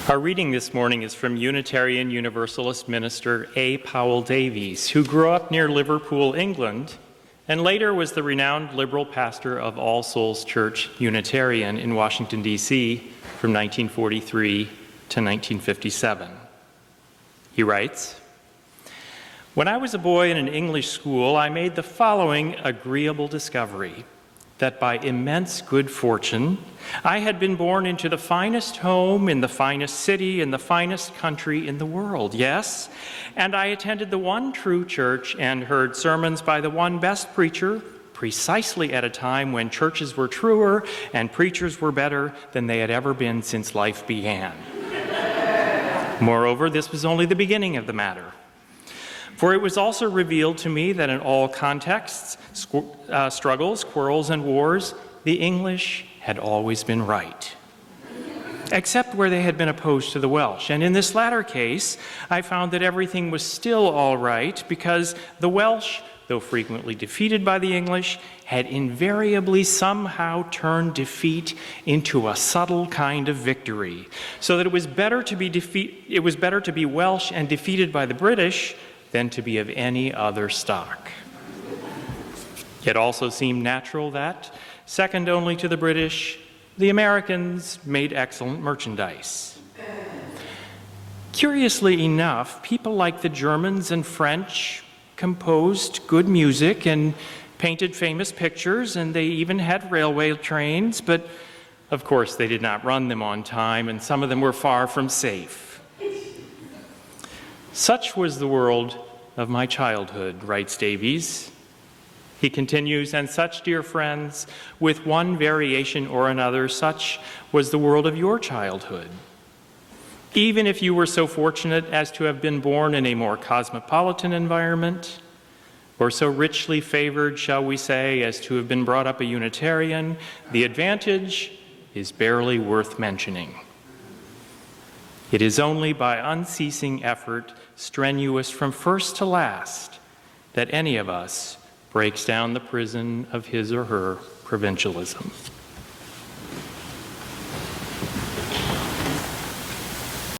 Our reading this morning is from Unitarian Universalist minister A. Powell Davies, who grew up near Liverpool, England, and later was the renowned liberal pastor of All Souls Church Unitarian in Washington, D.C. from 1943 to 1957. He writes, "When I was a boy in an English school, I made the following agreeable discovery: that by immense good fortune, I had been born into the finest home, in the finest city, in the finest country in the world. Yes, and I attended the one true church and heard sermons by the one best preacher, precisely at a time when churches were truer and preachers were better than they had ever been since life began. Moreover, this was only the beginning of the matter. For it was also revealed to me that in all contexts, struggles, quarrels, and wars, the English had always been right, except where they had been opposed to the Welsh. And in this latter case, I found that everything was still all right because the Welsh, though frequently defeated by the English, had invariably somehow turned defeat into a subtle kind of victory, so that it was better to be Welsh and defeated by the British than to be of any other stock. It also seemed natural that, second only to the British, the Americans made excellent merchandise. Curiously enough, people like the Germans and French composed good music and painted famous pictures, and they even had railway trains, but of course they did not run them on time, and some of them were far from safe. Such was the world of my childhood," writes Davies. He continues, "and such, dear friends, with one variation or another, such was the world of your childhood. Even if you were so fortunate as to have been born in a more cosmopolitan environment, or so richly favored, shall we say, as to have been brought up a Unitarian, the advantage is barely worth mentioning. It is only by unceasing effort, strenuous from first to last, that any of us breaks down the prison of his or her provincialism."